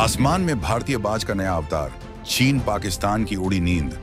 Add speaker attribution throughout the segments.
Speaker 1: आसमान में भारतीय बाज का नया अवतार, चीन पाकिस्तान की उड़ी नींद,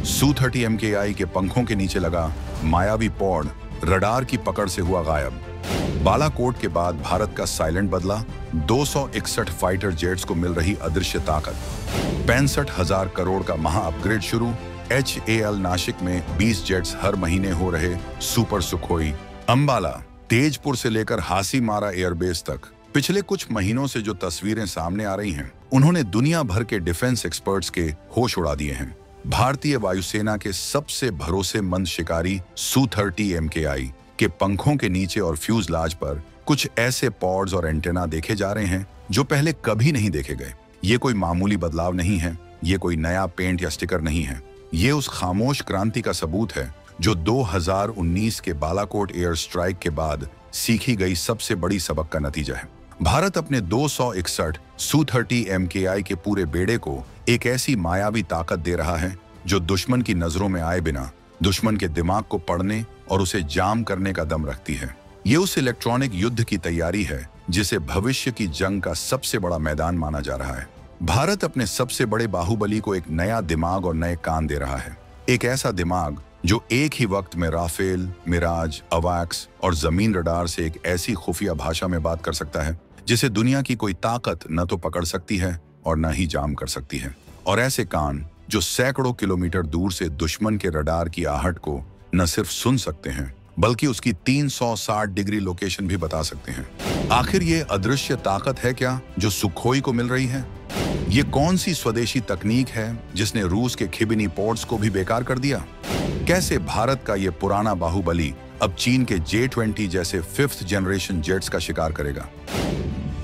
Speaker 1: Su-30 MKI के पंखों के नीचे लगा मायावी पॉड रडार की पकड़ से हुआ गायब। बालाकोट के बाद भारत का साइलेंट बदला, 261 फाइटर जेट्स को मिल रही अदृश्य ताकत, 65,000 करोड़ का महा अपग्रेड शुरू, HAL नासिक में 20 जेट्स हर महीने हो रहे सुपर सुखोई। अंबाला, तेजपुर से लेकर हासीमारा एयरबेस तक पिछले कुछ महीनों से जो तस्वीरें सामने आ रही हैं, उन्होंने दुनिया भर के डिफेंस एक्सपर्ट्स के होश उड़ा दिए हैं। भारतीय वायुसेना के सबसे भरोसेमंद शिकारी Su-30 MKI के पंखों के नीचे और फ्यूजलाज पर कुछ ऐसे पॉड्स और एंटेना देखे जा रहे हैं जो पहले कभी नहीं देखे गए। ये कोई मामूली बदलाव नहीं है, ये कोई नया पेंट या स्टिकर नहीं है। ये उस खामोश क्रांति का सबूत है जो 2019 के बालाकोट एयर स्ट्राइक के बाद सीखी गई सबसे बड़ी सबक का नतीजा है। भारत अपने 261 Su-30 MKI के पूरे बेड़े को एक ऐसी मायावी ताकत दे रहा है जो दुश्मन की नजरों में आए बिना दुश्मन के दिमाग को पढ़ने और उसे जाम करने का दम रखती है। ये उस इलेक्ट्रॉनिक युद्ध की तैयारी है जिसे भविष्य की जंग का सबसे बड़ा मैदान माना जा रहा है। भारत अपने सबसे बड़े बाहुबली को एक नया दिमाग और नए कान दे रहा है। एक ऐसा दिमाग जो एक ही वक्त में राफेल, मिराज, अवैक्स और जमीन रडार से एक ऐसी खुफिया भाषा में बात कर सकता है जिसे दुनिया की कोई ताकत न तो पकड़ सकती है और न ही जाम कर सकती है। और ऐसे कान जो सैकड़ों किलोमीटर दूर से दुश्मन के रडार की आहट को न सिर्फ सुन सकते हैं बल्कि उसकी 360 डिग्री लोकेशन भी बता सकते हैं। आखिर ये अदृश्य ताकत है क्या जो सुखोई को मिल रही है? ये कौन सी स्वदेशी तकनीक है जिसने रूस के खिबिनी पॉड्स को भी बेकार कर दिया? कैसे भारत का ये पुराना बाहुबली अब चीन के J-20 जैसे 5th जनरेशन जेट्स का शिकार करेगा?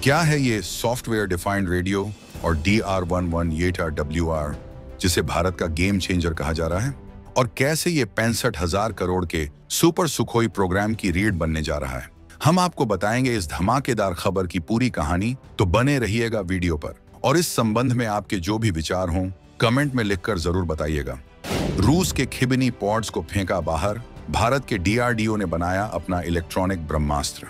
Speaker 1: क्या है ये सॉफ्टवेयर डिफाइंड रेडियो और DR-11 येटा WR जिसे भारत का गेम चेंजर कहा जा रहा है? और कैसे ये 65,000 करोड़ के सुपर सुखोई प्रोग्राम की रीढ़ बनने जा रहा है? हम आपको बताएंगे इस धमाकेदार खबर की पूरी कहानी, तो बने रहिएगा वीडियो पर। और इस संबंध में आपके जो भी विचार हों कमेंट में लिखकर जरूर बताइएगा। रूस के खिबिनी पॉड्स को फेंका बाहर, भारत के DRDO ने बनाया अपना इलेक्ट्रॉनिक ब्रह्मास्त्र।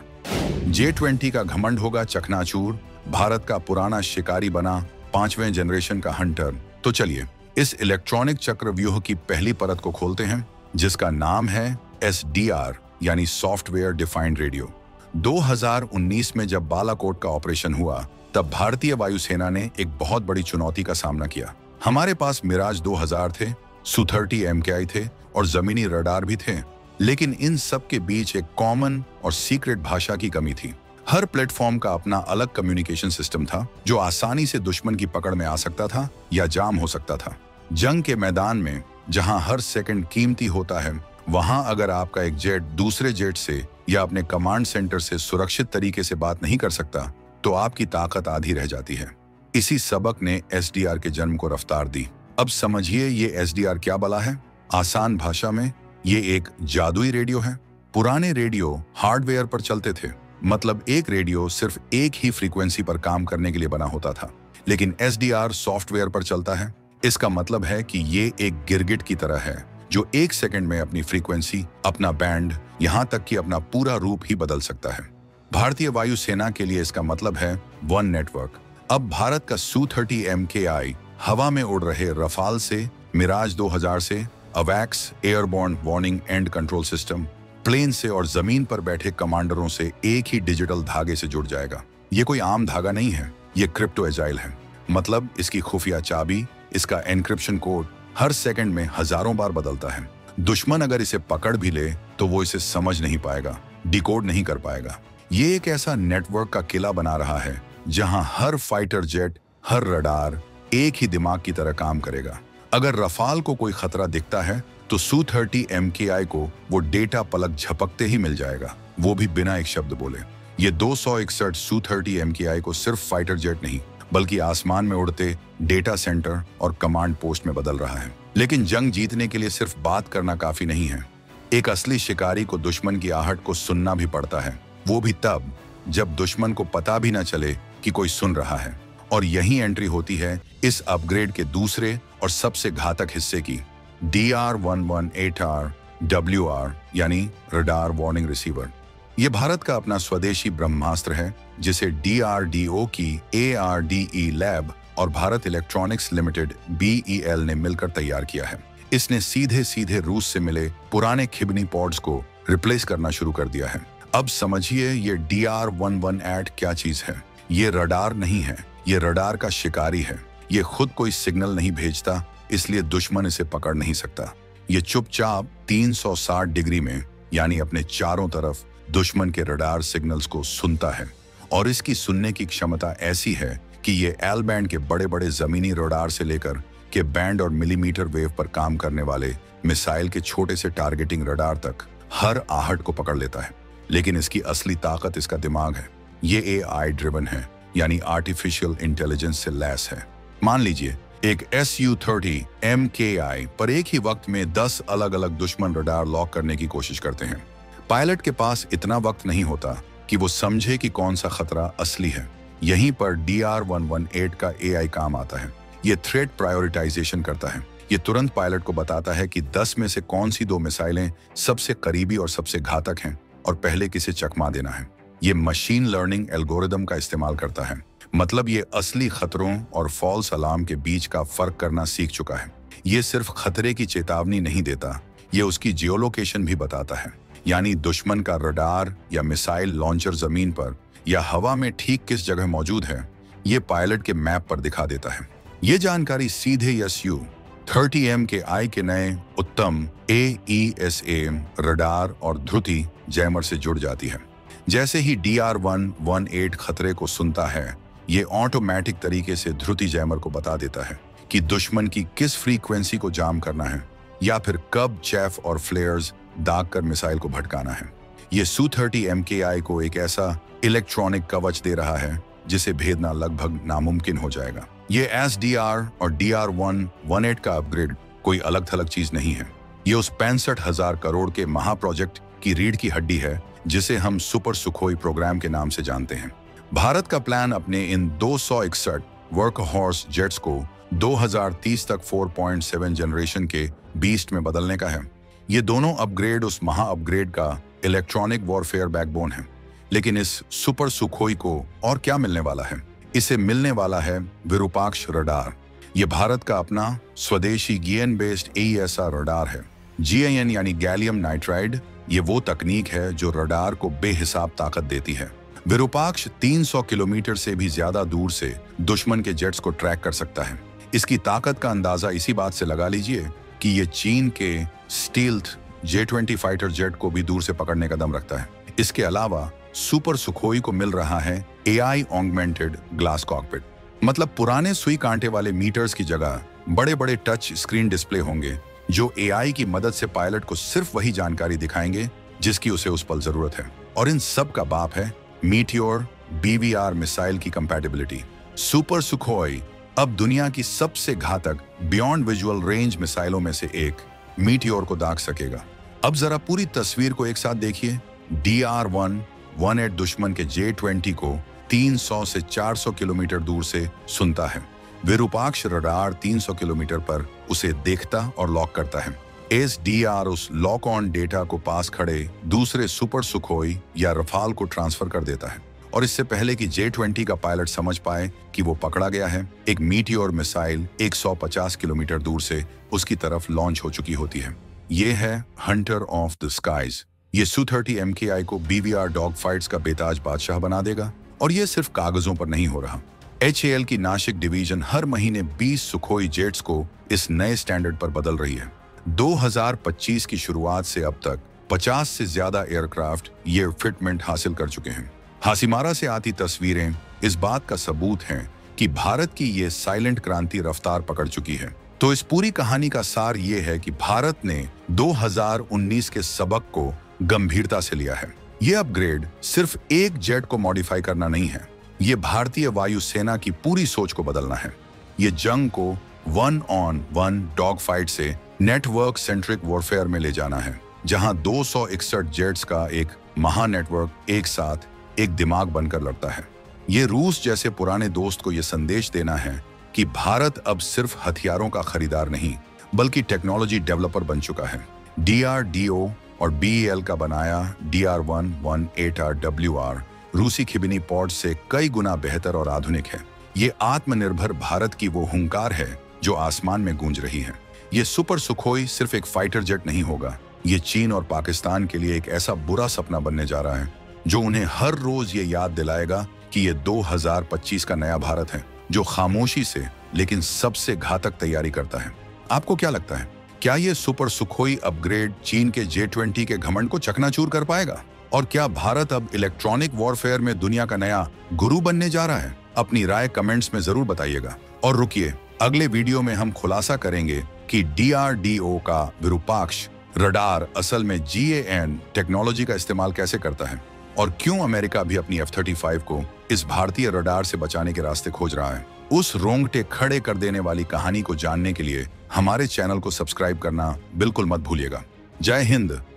Speaker 1: J-20 का घमंड होगा चकनाचूर, भारत का पुराना शिकारी बना 5वें जनरेशन का हंटर। तो चलिए इस इलेक्ट्रॉनिक चक्रव्यूह की पहली परत को खोलते हैं जिसका नाम है SDR यानी सॉफ्टवेयर डिफाइंड रेडियो। 2019 में जब बालाकोट का ऑपरेशन हुआ तब भारतीय वायुसेना ने एक बहुत बड़ी चुनौती का सामना किया। हमारे पास मिराज 2000 थे, Su-30 MKI थे और जमीनी रडार भी थे, लेकिन इन सब के बीच एक कॉमन और सीक्रेट भाषा की कमी थी। हर प्लेटफॉर्म का अपना अलग कम्युनिकेशन सिस्टम था जो आसानी से दुश्मन की पकड़ में आ सकता था या जाम हो सकता था। जंग के मैदान में जहां हर सेकंड कीमती होता है, वहां अगर आपका एक जेट दूसरे जेट से या अपने कमांड सेंटर से सुरक्षित तरीके से बात नहीं कर सकता तो आपकी ताकत आधी रह जाती है। इसी सबक ने SDR के जन्म को रफ्तार दी। अब समझिए ये SDR क्या बला है। आसान भाषा में ये एक जादुई रेडियो है। पुराने रेडियो हार्डवेयर पर चलते थे, मतलब एक रेडियो सिर्फ एक ही फ्रीक्वेंसी पर काम करने के लिए बना होता था, लेकिन SDR सॉफ्टवेयर पर चलता है। इसका मतलब है कि ये एक गिरगिट की तरह है जो एक सेकंड में अपनी फ्रीक्वेंसी, अपना बैंड, यहाँ तक कि अपना पूरा रूप ही बदल सकता है। भारतीय वायुसेना के लिए इसका मतलब है वन नेटवर्क। अब भारत का Su-30 MKI हवा में उड़ रहे रफाल से, मिराज 2000 से, अवैक्स airborne warning and control system, plane से और जमीन पर बैठे कमांडरों से एक ही डिजिटल धागे से जुड़ जाएगा। ये कोई आम धागा नहीं है, ये क्रिप्टो एजाइल है। मतलब इसकी खुफिया चाबी, इसका एन्क्रिप्शन कोड हर सेकंड में हजारों बार बदलता है। दुश्मन अगर इसे पकड़ भी ले तो वो इसे समझ नहीं पाएगा, डिकोड नहीं कर पाएगा। ये एक ऐसा नेटवर्क का किला बना रहा है जहां हर फाइटर जेट, हर रडार एक ही दिमाग की तरह काम करेगा। अगर रफाल को कोई खतरा दिखता है तो Su-30 MKI को वो डेटा पलक झपकते ही मिल जाएगा, वो भी बिना एक शब्द बोले। ये 261 Su-30 MKI को सिर्फ फाइटर जेट नहीं बल्कि आसमान में उड़ते डेटा सेंटर और कमांड पोस्ट में बदल रहा है। लेकिन जंग जीतने के लिए सिर्फ बात करना काफी नहीं है। एक असली शिकारी को दुश्मन की आहट को सुनना भी पड़ता है, वो भी तब जब दुश्मन को पता भी न चले कि कोई सुन रहा है। और यही एंट्री होती है इस अपग्रेड के दूसरे और सबसे घातक हिस्से की, DR-11 8R WR यानी रडार वार्निंग रिसीवर। ये भारत का अपना स्वदेशी ब्रह्मास्त्र है जिसे DRDO की ARDE लैब और भारत इलेक्ट्रॉनिक्स लिमिटेड BEL ने मिलकर तैयार किया है। इसने सीधे सीधे रूस से मिले पुराने खिबनी पॉड्स को रिप्लेस करना शुरू कर दिया है। अब समझिए ये DR11 क्या चीज है। ये रडार नहीं है, ये रडार का शिकारी है। ये खुद कोई सिग्नल नहीं भेजता, इसलिए दुश्मन इसे पकड़ नहीं सकता। ये चुपचाप 360 डिग्री में यानी अपने चारों तरफ दुश्मन के रडार सिग्नल्स को सुनता है और इसकी सुनने की क्षमता ऐसी है कि ये एल बैंड के बड़े बड़े जमीनी रडार से लेकर के बैंड और मिलीमीटर वेव पर काम करने वाले मिसाइल के छोटे से टारगेटिंग रडार तक हर आहट को पकड़ लेता है। लेकिन इसकी असली ताकत इसका दिमाग है। ये AI ड्रिवन है, यानी आर्टिफिशियल इंटेलिजेंस से लैस है। मान लीजिए एक Su-30 MKI पर एक ही वक्त में 10 अलग अलग दुश्मन रडार लॉक करने की कोशिश करते हैं। पायलट के पास इतना वक्त नहीं होता कि वो समझे कि कौन सा खतरा असली है। यहीं पर DR11 का AI काम आता है। ये थ्रेट प्रायोरिटाइजेशन करता है। ये तुरंत पायलट को बताता है कि 10 में से कौन सी 2 मिसाइलें सबसे करीबी और सबसे घातक हैं और पहले किसे चकमा देना है। ये मशीन लर्निंग एल्गोरिदम का इस्तेमाल करता है। मतलब ये असली खतरों और फॉल्स अलार्म के बीच का फर्क करना सीख चुका है। ये सिर्फ खतरे की चेतावनी नहीं देता, ये उसकी जियोलोकेशन भी बताता है, यानी दुश्मन का रडार या मिसाइल लॉन्चर जमीन पर या हवा में ठीक किस जगह मौजूद है, ये पायलट के मैप पर दिखा देता है। ये जानकारी सीधे Su-30 MKI के नए उत्तम AESA रडार और ध्रुति जैमर से जुड़ जाती है। जैसे ही DR11 खतरे को सुनता है, ये ऑटोमेटिक तरीके से ध्रुति जैमर को बता देता है कि दुश्मन की किस फ्रीक्वेंसी को जाम करना है या फिर कब चैफ और फ्लेयर्स दाग कर मिसाइल को भटकाना है। ये Su-30 MKI को एक ऐसा इलेक्ट्रॉनिक कवच दे रहा है जिसे भेदना लगभग नामुमकिन हो जाएगा। ये SDR और DR118 का अपग्रेड कोई अलग थलग चीज नहीं है। ये उस 65,000 करोड़ के महाप्रोजेक्ट की रीढ़ की हड्डी है जिसे हम सुपर सुखोई प्रोग्राम के नाम से जानते हैं। भारत का प्लान अपने इन 261 वर्कहॉर्स जेट्स को 2030 तक 4.7 जनरेशन के बीस्ट में बदलने का है। ये दोनों अपग्रेड उस महा अपग्रेड का इलेक्ट्रॉनिक वॉरफेयर बैकबोन है। लेकिन इस सुपर सुखोई को और क्या मिलने वाला है? इसे मिलने वाला है विरूपाक्ष रडार। ये भारत का अपना स्वदेशी GaN बेस्ड AESA रडार है। GaN यानी गैलियम नाइट्राइड, ये वो तकनीक है जो रडार को बेहिसाब ताकत देती है। विरूपाक्ष 300 किलोमीटर से भी ज्यादा दूर से दुश्मन के जेट्स को ट्रैक कर सकता है। इसकी ताकत का अंदाजा इसी बात से लगा लीजिए कि ये चीन के स्टील्थ J-20 फाइटर जेट को भी दूर से पकड़ने का दम रखता है। इसके अलावा सुपर सुखोई को मिल रहा है AI ऑगमेंटेड ग्लास कॉकपिट। मतलब पुराने सुई कांटे वाले मीटर्स की जगह बड़े बड़े टच स्क्रीन डिस्प्ले होंगे जो AI की मदद से पायलट को सिर्फ वही जानकारी दिखाएंगे जिसकी उसे उस पल जरूरत है। और इन सब का बाप है मीटियोर BVR मिसाइल की कंपैटिबिलिटी। सुपर सुखोई अब दुनिया की सबसे घातक बियॉन्ड विजुअल रेंज मिसाइलों में से एक मीटियोर को दाग सकेगा। अब जरा पूरी तस्वीर को एक साथ देखिए। DR118 दुश्मन के J-20 को 300 से 400 किलोमीटर दूर से सुनता है। विरूपाक्ष रडार 300 किलोमीटर पर उसे देखता और लॉक करता है। SDR उस लॉक ऑन डेटा को पास खड़े दूसरे सुपर सुखोई या रफाल को ट्रांसफर कर देता है और इससे पहले कि J-20 का पायलट समझ पाए कि वो पकड़ा गया है, एक मीटियोर मिसाइल 150 किलोमीटर दूर से उसकी तरफ लॉन्च हो चुकी होती है। ये है हंटर ऑफ द स्काइज। ये Su-30 MKI को BVR डॉग फाइट्स का बेताज बादशाह बना देगा। और ये सिर्फ कागजों पर नहीं हो रहा। HAL की नासिक डिवीजन हर महीने 20 सुखोई जेट्स को इस नए स्टैंडर्ड पर बदल रही है। 2025 की शुरुआत से अब तक 50 से ज्यादा एयरक्राफ्ट ये फिटमेंट हासिल कर चुके हैं। हासिमारा से आती तस्वीरें इस बात का सबूत हैं कि भारत की ये साइलेंट क्रांति रफ्तार पकड़ चुकी है। तो इस पूरी कहानी का सार ये है कि भारत ने 2019 के सबक को गंभीरता से लिया है। ये अपग्रेड सिर्फ एक जेट को मॉडिफाई करना नहीं है, ये भारतीय वायुसेना की पूरी सोच को बदलना है। ये जंग को 1-on-1 डॉग फाइट से नेटवर्क सेंट्रिक वॉरफेयर में ले जाना है, जहां 261 जेट्स का एक महानेटवर्क एक साथ एक दिमाग बनकर लड़ता है। ये रूस जैसे पुराने दोस्त को यह संदेश देना है कि भारत अब सिर्फ हथियारों का खरीदार नहीं बल्कि टेक्नोलॉजी डेवलपर बन चुका है। DRDO और BEL का बनाया DR-118WR रूसी खिबिनी पॉड से कई गुना बेहतर और आधुनिक है। ये आत्मनिर्भर भारत की वो हुंकार है जो आसमान में गूंज रही है। ये सुपर सुखोई सिर्फ एक फाइटर जेट नहीं होगा, ये चीन और पाकिस्तान के लिए एक ऐसा बुरा सपना बनने जा रहा है जो उन्हें हर रोज ये याद दिलाएगा कि ये 2025 का नया भारत है जो खामोशी से लेकिन सबसे घातक तैयारी करता है। आपको क्या लगता है, क्या ये सुपर सुखोई अपग्रेड चीन के J-20 के घमंड को चकनाचूर कर पाएगा? और क्या भारत अब इलेक्ट्रॉनिक वॉरफेयर में दुनिया का नया गुरु बनने जा रहा है? अपनी राय कमेंट्स में जरूर बताइएगा। और रुकिए, अगले वीडियो में हम खुलासा करेंगे कि DRDO का विरूपाक्ष रडार असल में GAN टेक्नोलॉजी का इस्तेमाल कैसे करता है और क्यों अमेरिका भी अपनी F-35 को इस भारतीय रडार से बचाने के रास्ते खोज रहा है। उस रोंगटे खड़े कर देने वाली कहानी को जानने के लिए हमारे चैनल को सब्सक्राइब करना बिल्कुल मत भूलिएगा। जय हिंद।